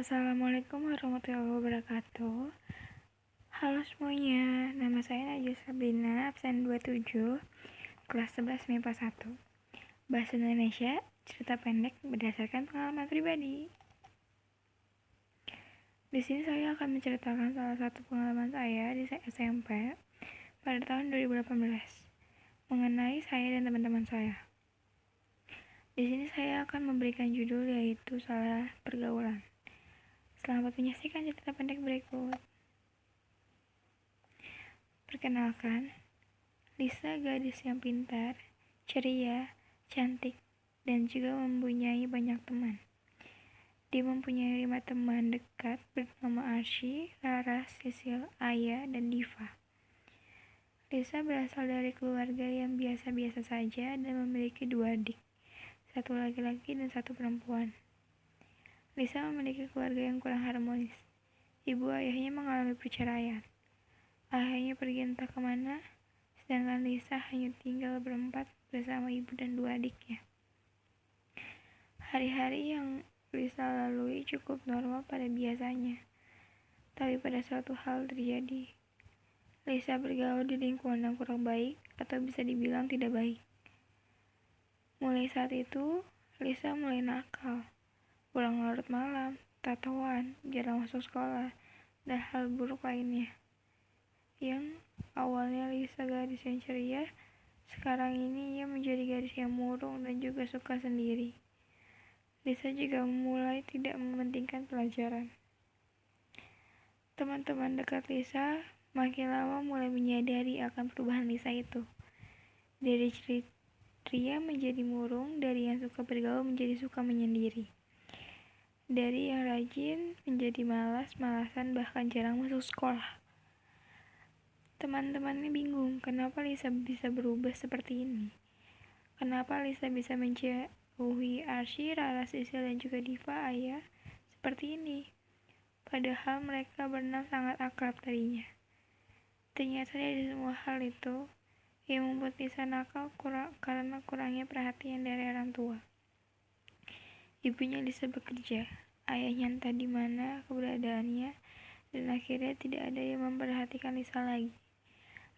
Assalamualaikum warahmatullahi wabarakatuh. Halo semuanya, nama saya Najwa Sabrina, absen 27, kelas 11 MIPA 1. Bahasa Indonesia, cerita pendek berdasarkan pengalaman pribadi. Di sini saya akan menceritakan salah satu pengalaman saya di SMP pada tahun 2018 mengenai saya dan teman-teman saya. Di sini saya akan memberikan judul yaitu salah pergaulan. Selamat menyaksikan cerita pendek berikut. Perkenalkan, Lisa gadis yang pintar, ceria, cantik, dan juga mempunyai banyak teman. Dia mempunyai 5 teman dekat bernama Arsy, Laras, Sisil, Aya, dan Diva. Lisa berasal dari keluarga yang biasa-biasa saja dan memiliki 2 adik, 1 laki-laki dan 1 perempuan. Lisa memiliki keluarga yang kurang harmonis. Ibu ayahnya mengalami perceraian. Ayahnya pergi entah kemana, sedangkan Lisa hanya tinggal berempat bersama ibu dan 2 adiknya. Hari-hari yang Lisa lalui cukup normal pada biasanya, tapi pada suatu hal terjadi. Lisa bergaul di lingkungan yang kurang baik atau bisa dibilang tidak baik. Mulai saat itu, Lisa mulai nakal, pulang larut malam, tatoan, jarang masuk sekolah, dan hal buruk lainnya. Yang awalnya Lisa gadis yang ceria, sekarang ini ia menjadi gadis yang murung dan juga suka sendiri. Lisa juga mulai tidak mementingkan pelajaran. Teman-teman dekat Lisa makin lama mulai menyadari akan perubahan Lisa itu. Dari ceria menjadi murung, dari yang suka bergaul menjadi suka menyendiri. Dari yang rajin menjadi malas-malasan bahkan jarang masuk sekolah. Teman-temannya bingung kenapa Lisa bisa berubah seperti ini. Kenapa Lisa bisa menjauhi Arsy, Rara, Sisil, dan juga Diva, Aya seperti ini. Padahal mereka berenam sangat akrab tadinya. Ternyata dari semua hal itu yang membuat Lisa nakal karena kurangnya perhatian dari orang tua. Ibunya Lisa bekerja, ayahnya entah di mana keberadaannya, dan akhirnya tidak ada yang memperhatikan Lisa lagi.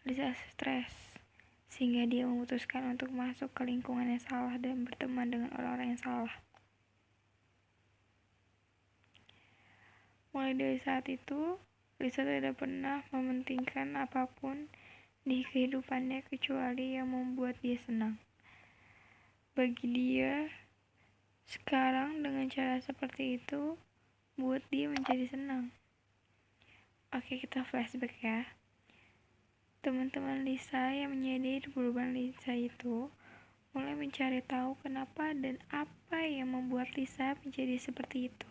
Lisa stres, sehingga dia memutuskan untuk masuk ke lingkungan yang salah dan berteman dengan orang-orang yang salah. Mulai dari saat itu, Lisa tidak pernah mementingkan apapun di kehidupannya kecuali yang membuat dia senang. Bagi dia, sekarang dengan cara seperti itu, buat dia menjadi senang. Oke, kita flashback ya. Teman-teman Lisa yang menyadari perubahan Lisa itu mulai mencari tahu kenapa dan apa yang membuat Lisa menjadi seperti itu.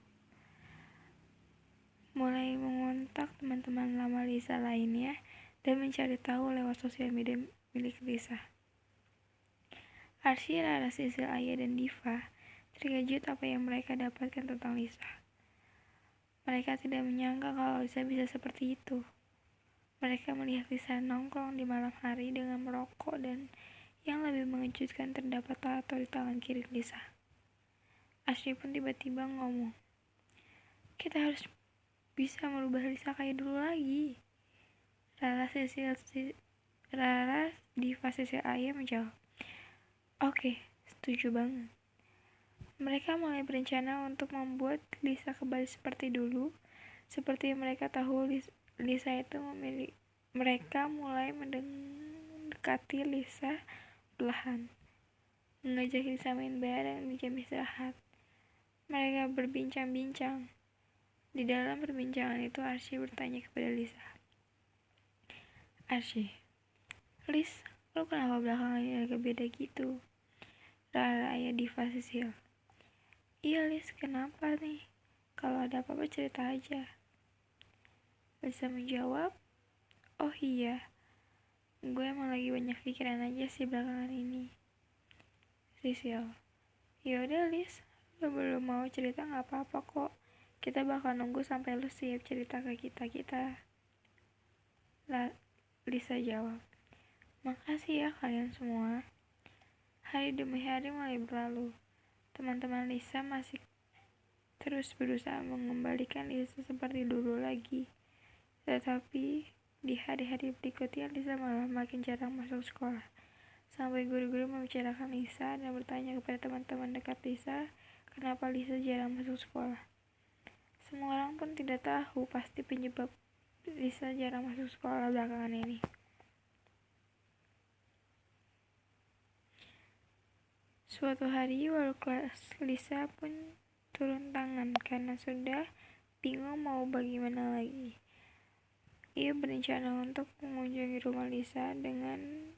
Mulai mengontak teman-teman lama Lisa lainnya dan mencari tahu lewat sosial media milik Lisa. Arsy, Rara, Sisil, Aya, dan Diva terkejut apa yang mereka dapatkan tentang Lisa. Mereka tidak menyangka kalau Lisa bisa seperti itu. Mereka melihat Lisa nongkrong di malam hari dengan merokok dan yang lebih mengejutkan terdapat tato di tangan kiri Lisa. Arsy pun tiba-tiba ngomong, "Kita harus bisa merubah Lisa kayak dulu lagi." Rara, Diva, Sisil, Aya menjawab, "Oke, setuju banget." Mereka mulai berencana untuk membuat Lisa kembali seperti dulu. Seperti yang mereka tahu, Lisa itu mereka mulai mendekati Lisa perlahan, mengajak Lisa main bareng di jam istirahat. Mereka berbincang-bincang. Di dalam perbincangan itu Arsy bertanya kepada Lisa, "Arsy, Lis, lo kenapa belakangan ini agak beda gitu?" Rara, Aya, Diva, Sisil, "Iya Lis, kenapa nih? Kalau ada apa-apa cerita aja." Lisa menjawab, "Oh iya, gue emang lagi banyak pikiran aja sih belakangan ini." Sisil, "Yaudah Lis, lo belum mau cerita gak apa-apa kok. Kita bakal nunggu sampai lo siap cerita ke kita. Lisa jawab, "Makasih ya kalian semua." Hari demi hari mulai berlalu. Teman-teman Lisa masih terus berusaha mengembalikan Lisa seperti dulu lagi. Tetapi di hari-hari berikutnya Lisa malah makin jarang masuk sekolah. Sampai guru-guru membicarakan Lisa dan bertanya kepada teman-teman dekat Lisa, kenapa Lisa jarang masuk sekolah. Semua orang pun tidak tahu pasti penyebab Lisa jarang masuk sekolah belakangan ini. Suatu hari, wali kelas Lisa pun turun tangan karena sudah bingung mau bagaimana lagi. Ia berencana untuk mengunjungi rumah Lisa dengan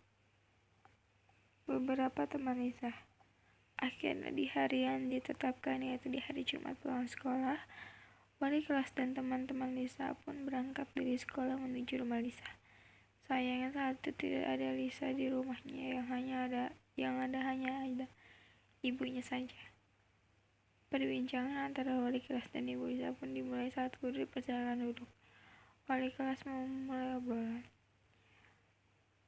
beberapa teman Lisa. Akhirnya di hari yang ditetapkan, yaitu di hari Jumat pulang sekolah, wali kelas dan teman-teman Lisa pun berangkat dari sekolah menuju rumah Lisa. Sayangnya saat itu tidak ada Lisa di rumahnya, yang ada hanya ibunya saja. Perbincangan antara wali kelas dan ibu Lisa pun dimulai saat guru di perjalanan duduk. Wali kelas memulai obrolan.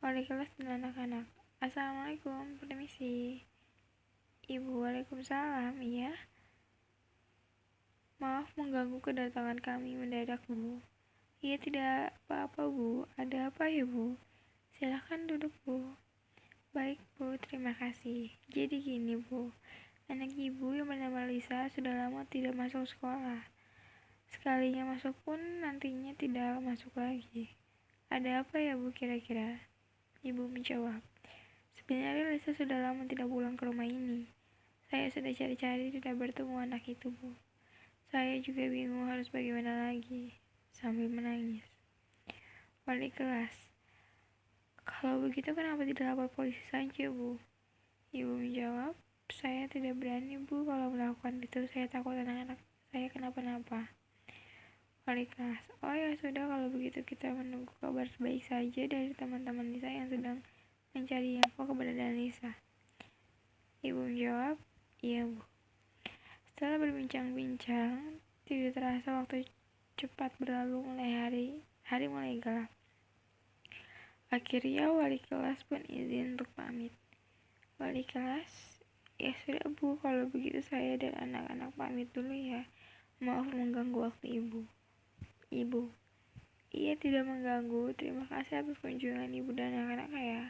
Wali kelas dan anak-anak. Assalamualaikum, permisi. Ibu, waalaikumsalam, iya. Maaf mengganggu kedatangan kami mendadak, Bu. Iya, tidak apa-apa, Bu. Ada apa ya, Bu? Silakan duduk, Bu. Baik, Bu, terima kasih. Jadi gini, Bu. Anak ibu yang bernama Lisa sudah lama tidak masuk sekolah. Sekalinya masuk pun nantinya tidak masuk lagi. Ada apa ya, Bu, kira-kira? Ibu menjawab. Sebenarnya Lisa sudah lama tidak pulang ke rumah ini. Saya sudah cari-cari tidak bertemu anak itu, Bu. Saya juga bingung harus bagaimana lagi. Sambil menangis. Wali kelas. Kalau begitu kenapa tidak lapor polisi saja, Bu? Ibu menjawab. Saya tidak berani, Bu. Kalau melakukan itu saya takut anak-anak saya kenapa-napa. Wali kelas. Oh ya sudah, kalau begitu kita menunggu kabar baik saja dari teman-teman Lisa yang sedang mencari info keberadaan Lisa. Ibu menjawab, iya, Bu. Setelah berbincang-bincang, tidak terasa waktu cepat berlalu, hari mulai gelap. Akhirnya wali kelas pun izin untuk pamit. Wali kelas, ya sudah, Bu, kalau begitu saya dan anak-anak pamit dulu ya. Maaf mengganggu waktu Ibu. Ibu, iya tidak mengganggu. Terima kasih atas kunjungan Ibu dan anak-anak ya.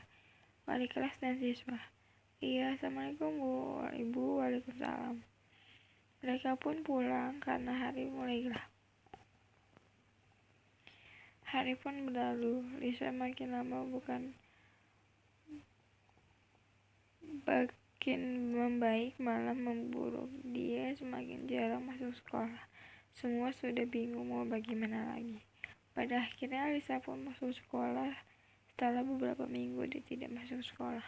Wali kelas dan siswa. Iya, Assalamualaikum, Bu. Ibu, waalaikumsalam. Mereka pun pulang karena hari mulai gelap. Hari pun berlalu. Lisa makin lama makin membaik, malah memburuk. Dia semakin jarang masuk sekolah. Semua sudah bingung mau bagaimana lagi. Pada akhirnya Lisa pun masuk sekolah. Setelah beberapa minggu dia tidak masuk sekolah.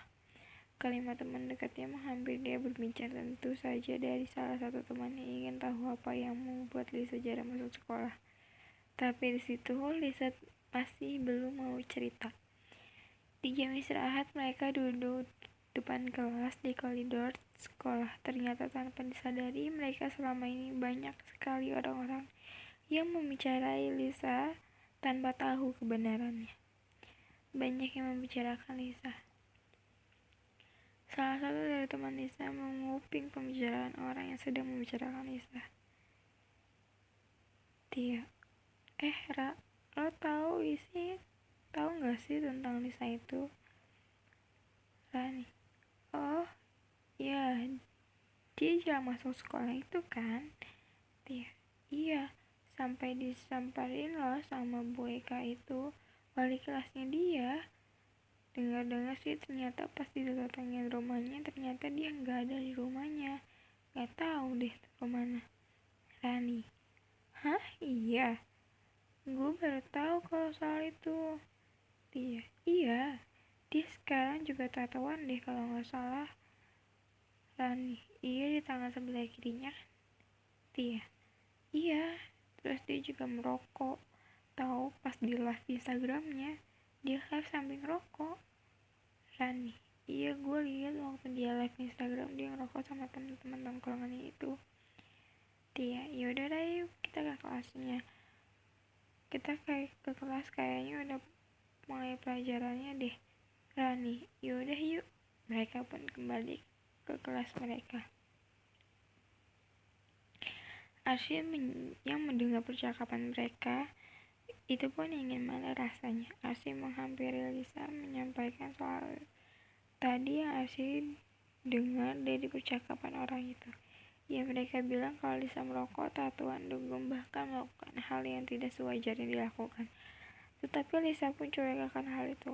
Kelima teman dekatnya menghampiri dia berbincang, tentu saja dari salah satu temannya ingin tahu apa yang membuat Lisa jarang masuk sekolah. Tapi di situ Lisa masih belum mau cerita. Di jam istirahat mereka duduk depan kelas di koridor sekolah. Ternyata tanpa disadari mereka selama ini banyak sekali orang-orang yang membicarakan Lisa tanpa tahu kebenarannya. Banyak yang membicarakan Lisa. Salah satu dari teman Lisa menguping pembicaraan orang yang sedang membicarakan Lisa. Dia, Ra, lo tahu nggak sih tentang Lisa itu? Rani, oh ya, dia jarang masuk sekolah itu kan? Dia, iya, sampai disamperin loh sama Bu Eka itu, wali kelasnya dia. Dengar-dengar sih ternyata pas didatangin rumahnya ternyata dia nggak ada di rumahnya. Nggak tahu deh kemana. Rani, hah, iya, gue baru tahu kalau soal itu. Dia, iya, dia sekarang juga tatoan deh kalau nggak salah. Rani, iya, di tangan sebelah kirinya. Dia, iya, terus dia juga merokok. Tahu pas di live Instagramnya dia live sambil ngerokok. Rani, iya, gue lihat waktu dia live Instagram dia ngerokok sama teman-teman tongkrongannya itu. Dia, yaudah deh, yuk kita ke kelasnya. Kita kayak ke kelas, kayaknya udah mulai pelajarannya deh. Rani, yaudah yuk. Mereka pun kembali ke kelas mereka. Arsy yang mendengar percakapan mereka itu pun ingin malah rasanya. Arsy menghampiri Lisa menyampaikan soal tadi yang Arsy dengar dari percakapan orang itu. Ya, mereka bilang kalau Lisa merokok, tatuan, dugem, bahkan melakukan hal yang tidak sewajarnya dilakukan. Tetapi Lisa pun cuek akan hal itu.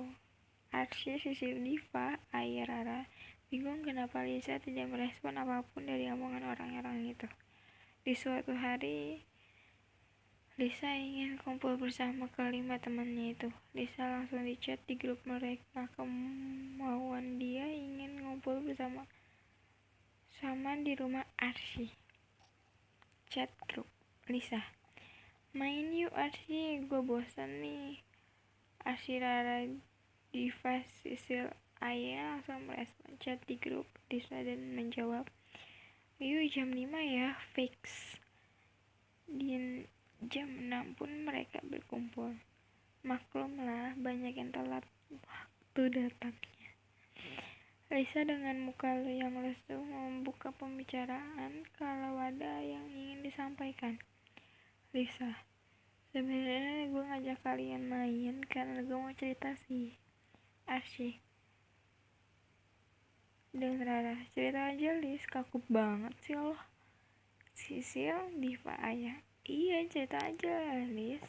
Arsy, Sisil, Diva, Aya, Rara bingung kenapa Lisa tidak merespon apapun dari omongan orang-orang itu. Di suatu hari, Lisa ingin kumpul bersama kelima temannya itu. Lisa langsung dicat di grup mereka kemauan dia ingin ngumpul bersama di rumah Arsy. Chat grup Lisa, main yuk Arsy, gue bosan nih. Arsy, Rara, Diva, Sisil, Aya langsung merespon chat di grup Lisa dan menjawab, yuk jam 5 ya, fix. Di jam 6 pun mereka berkumpul. Maklumlah banyak yang telat waktu datangnya. Lisa dengan muka yang lesu membuka pembicaraan kalau ada yang ingin disampaikan. Lisa, sebenarnya gue ngajak kalian main karena gue mau cerita sih. Arsy dan Rara, cerita aja Lis, kaku banget sih lo. Sisil, Diva, Aya, iya cerita aja lah Lis.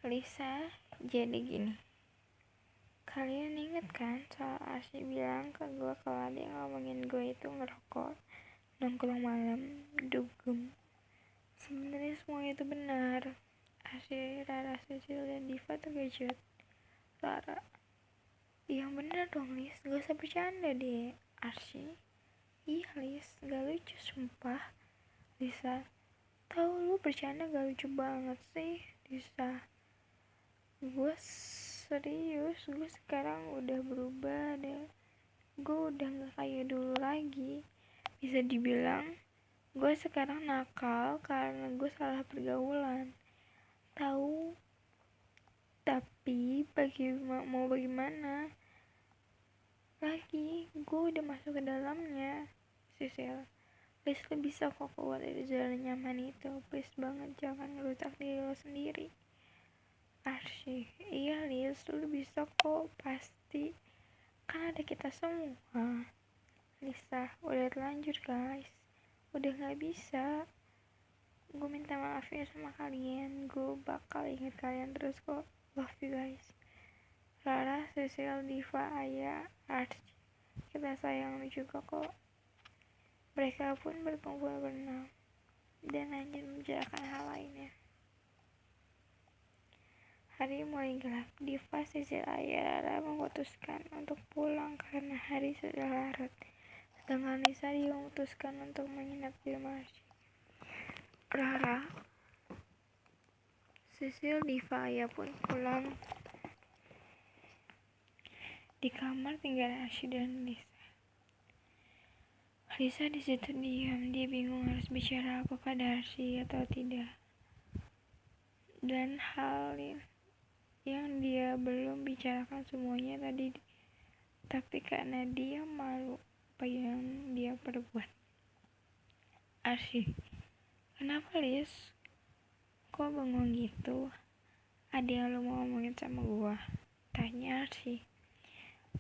Lisa, jadi gini, kalian inget kan soal Arsy bilang ke gue kalau ada yang ngomongin gue itu ngerokok, nongkrong malam, dugem. Sebenarnya semua itu benar. Arsy, Rara, Sisil, dan Diva terkejut. Rara, yang benar dong Lis, gak usah bercanda deh. Arsy, iya Lis, gak lucu sumpah. Lisa, tahu lu bercanda gak lucu banget sih. Lisa, gue serius, gue sekarang udah berubah deh. Gue udah gak kayak dulu lagi. Bisa dibilang gue sekarang nakal karena gue salah pergaulan. Tahu, tapi mau bagaimana lagi, gue udah masuk ke dalamnya. Sisil, please lu bisa kok keluar dari zona nyaman itu. Please banget jangan ngerusak diri lo sendiri. Arsy, iya Lis, lu bisa kok, pasti. Kan ada kita semua. Lisa, udah terlanjur guys, udah gak bisa. Gue minta maaf ya sama kalian, gue bakal inget kalian terus kok. Love you guys. Rara, Sisil, Diva, Aya, Arsy, kita sayang lu juga kok. Mereka pun berkumpul berenam dan lanjut membicarakan hal lainnya. Hari mulai gelap. Diva, Sisil, Aya, Rara memutuskan untuk pulang karena hari sudah larut. Sedangkan Lisa memutuskan untuk menginap di rumah Arsy. Rara, Sisil, Diva, Aya pun pulang. Di kamar tinggal Arsy dan Lisa. Lisa di situ diam, dia bingung harus bicara apa pada Arsy atau tidak. Dan hal yang dia belum bicarakan semuanya tadi, tapi karena dia malu apa yang dia perbuat. Arsy, kenapa Lis? Kok bengong gitu? Ada yang lo mau ngomongin sama gua? Tanya Arsy.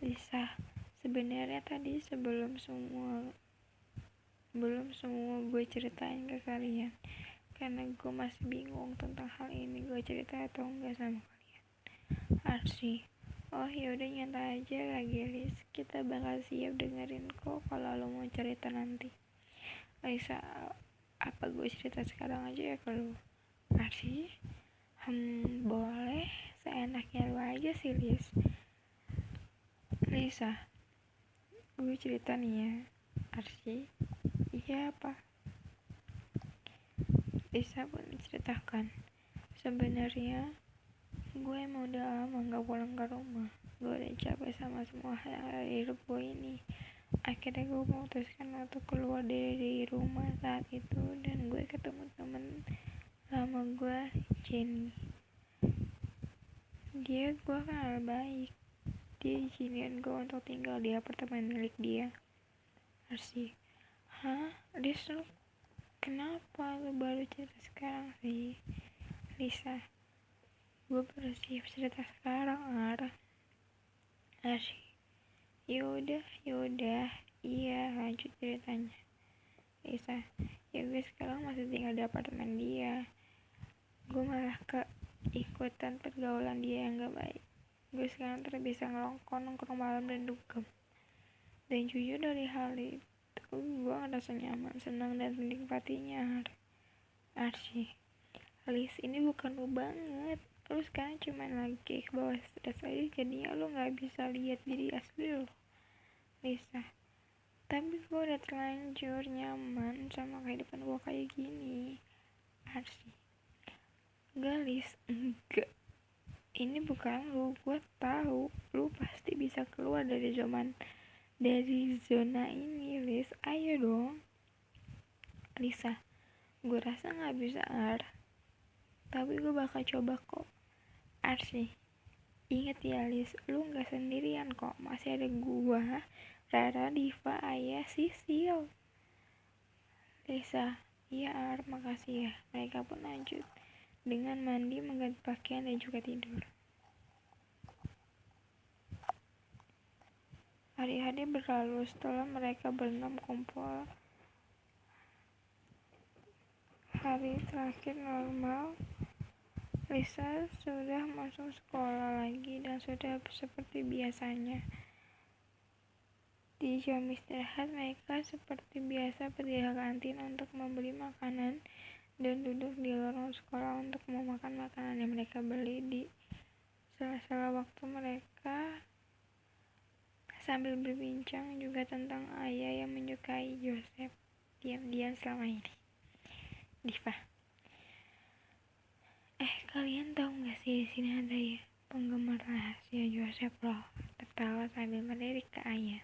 Lisa, sebenarnya tadi sebelum semua gue ceritain ke kalian, karena gue masih bingung tentang hal ini, gue cerita atau enggak sama kalian. Arsy, oh yaudah nyantai aja lagi Lis, kita bakal siap dengerin kok kalau lo mau cerita nanti. Lisa, apa gue cerita sekarang aja ya ke lo? Arsy, boleh, seenaknya lo aja sih Lis. Lisa, gue cerita nih ya. Arsy, iya apa? Lisa pun menceritakan, sebenarnya gue emang udah lama gak pulang ke rumah. Gue udah capek sama semua hal yang ada di hidup gue ini. Akhirnya gue memutuskan untuk keluar dari rumah saat itu, dan gue ketemu temen lama gue, Jenny. Dia gue kenal baik. Dia izinin gue untuk tinggal di apartemen milik dia. Arsy, Hah? Lis, lu kenapa lu baru cerita sekarang sih? Lisa, gue baru siap cerita sekarang, Asyik. Yaudah, iya lanjut ceritanya. Lisa, ya gue sekarang masih tinggal di apartemen dia. Gue malah ikutan pergaulan dia yang gak baik. Gue sekarang terbiasa nongkrong malam dan dugem. Dan jujur dari hal itu, gue ngerasa nyaman, senang, dan menikmatinya. Arsy, Lis, ini bukan lu banget. Lu sekarang cuma lagi ke bawah stres aja, jadinya lu gak bisa lihat diri asli lu. Lisa, tapi gue udah terlanjur nyaman sama kehidupan gue kayak gini. Arsy, enggak Lis, enggak. Ini bukan lu, gue tahu lu pasti bisa keluar dari zona ini, Lis. Ayo dong. Lisa, gue rasa gak bisa, tapi gue bakal coba kok. Arsy, inget ya Lis, lu gak sendirian kok. Masih ada gua, Rara, Diva, Ayah, Sisil. Lisa, iya makasih ya. Mereka pun lanjut dengan mandi, mengganti pakaian, dan juga tidur. Hari-hari berlalu setelah mereka berenam kumpul. Hari terakhir normal, Lisa sudah masuk sekolah lagi dan sudah seperti biasanya. Di jam istirahat, mereka seperti biasa pergi ke kantin untuk membeli makanan dan duduk di lorong sekolah untuk memakan makanan yang mereka beli di sela-sela waktu mereka, sambil berbincang juga tentang ayah yang menyukai Joseph diam-diam selama ini. Diva, kalian tahu nggak sih di sini ada ya penggemar rahasia Joseph loh, tertawa sambil melirik ke ayah.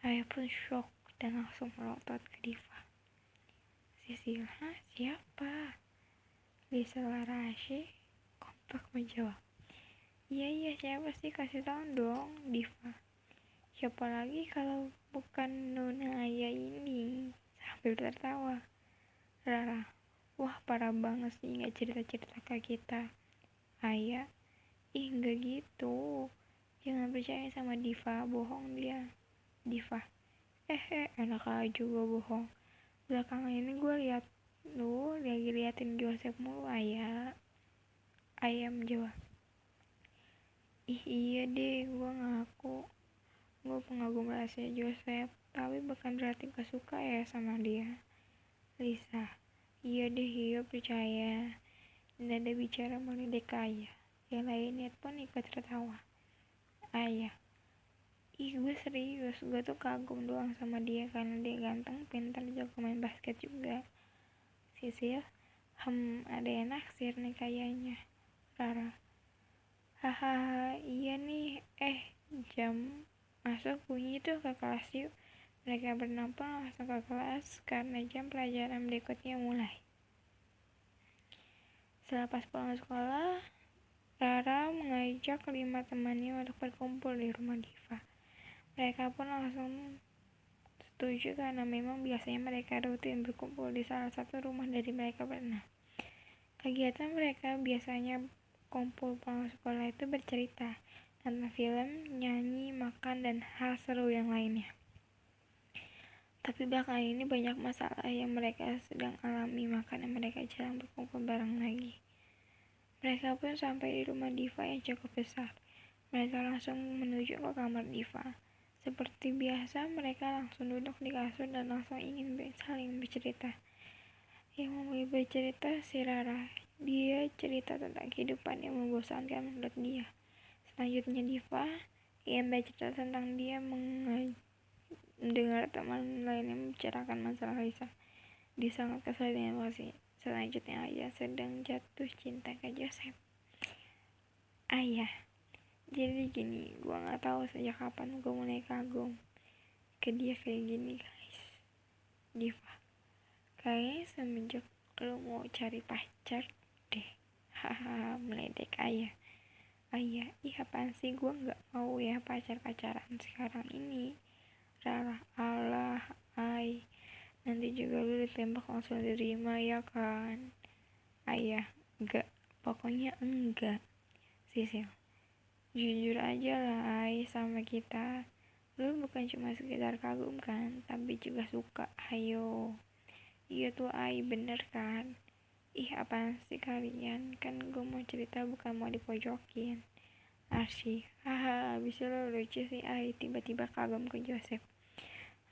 Ayah pun shock dan langsung melotot ke Diva. Sisil, siapa? Lisa Larashi kompak menjawab. Iya siapa sih, kasih tahu dong, Diva. Siapa lagi kalau bukan Nona Ayah ini, sambil tertawa. Rara, wah parah banget sih gak cerita-cerita ke kita. Ayah, gak gitu. Jangan percaya sama Diva, bohong dia. Diva, enak aja gue bohong. Belakangan ini gue lihat lu lagi liatin Joseph mulu, Ayah. Ayah menjawab. Iya deh, gue ngaku. Gue pengagum rahasia Joseph, tapi bukan berarti gak suka ya sama dia. Lisa, iya percaya. Nada bicara meledek ayah. Yang lainnya pun ikut tertawa. Ayah, gue serius, gue tuh kagum doang sama dia karena dia ganteng, pintar, jago main basket juga. Sisil, ada yang naksir nih kayaknya. Rara, hahaha, iya nih, jam masuk bunyi tuh, ke kelas yuk. Mereka berenam pun langsung ke kelas karena jam pelajaran berikutnya mulai. Selepas pulang sekolah, Rara mengajak 5 temannya untuk berkumpul di rumah Diva. Mereka pun langsung setuju karena memang biasanya mereka rutin berkumpul di salah satu rumah dari mereka berenam. Kegiatan mereka biasanya kumpul pulang sekolah itu bercerita tentang film, nyanyi, makan, dan hal seru yang lainnya. Tapi belakangan ini banyak masalah yang mereka sedang alami, makanya mereka jarang berkumpul bareng lagi. Mereka pun sampai di rumah Diva yang cukup besar. Mereka langsung menuju ke kamar Diva. Seperti biasa, mereka langsung duduk di kasur dan langsung ingin saling bercerita. Yang memulai bercerita si Rara. Dia cerita tentang kehidupan yang membosankan menurut dia. Selanjutnya Diva yang bercerita tentang dia mendengar teman lainnya membicarakan masalah Lisa. Dia sangat kesal dengan posisi. Selanjutnya ayah sedang jatuh cinta ke Joseph. Ayah, jadi gini, gue gak tahu sejak kapan gue mulai kagum ke dia kayak gini guys. Diva, kayaknya semenjak lo mau cari pacar deh. Hahaha, meledek ayah. Ayah, apaan sih, gue gak mau ya pacaran sekarang ini. Rara, Allah, Nanti juga lu ditembak langsung diterima ya kan? Ayah, enggak, pokoknya enggak. Sisil, jujur aja lah Ay sama kita. Lu bukan cuma sekedar kagum kan, tapi juga suka. Ayo. Iya tuh Ay, bener kan? Ih, apaan sih kalian? Kan gue mau cerita bukan mau dipojokin. Asyik. Haha, bisa lo lucu sih Ay, tiba-tiba kagum ke Joseph.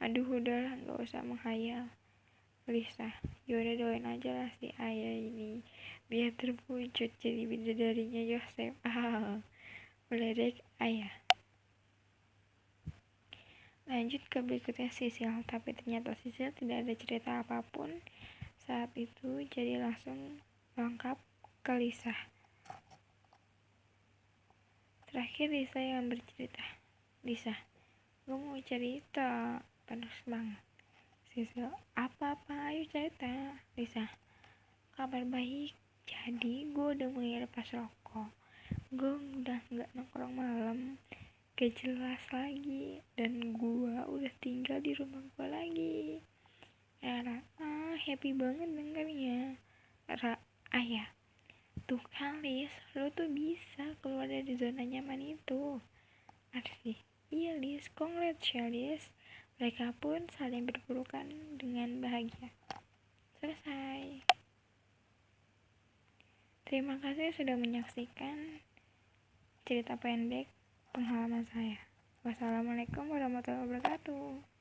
Aduh, udahlah, gak usah menghayal. Lisa, yaudah doain aja lah si Ayah ini biar terwujud jadi bidadarinya Joseph. Meledek Ayah. Lanjut ke berikutnya Sisil, tapi ternyata Sisil tidak ada cerita apapun saat itu, jadi langsung lengkap ke Lisa. Terakhir Lisa yang bercerita. Lisa, gue mau cerita, penuh banget. Sisil, apa-apa, ayo cerita. Lisa, kabar baik. Jadi gue udah mulai lepas rokok. Gue udah gak nongkrong malam, gak jelas lagi, dan gue udah tinggal di rumah gue lagi. Rara, happy banget dengarnya. Ayah, tuh kan Lis, lo tuh bisa keluar dari zona nyaman itu. Arsi, iya Lis, congrats ya Lis. Mereka pun saling berpelukan dengan bahagia. Selesai. Terima kasih sudah menyaksikan cerita pendek pengalaman saya. Wassalamualaikum warahmatullahi wabarakatuh.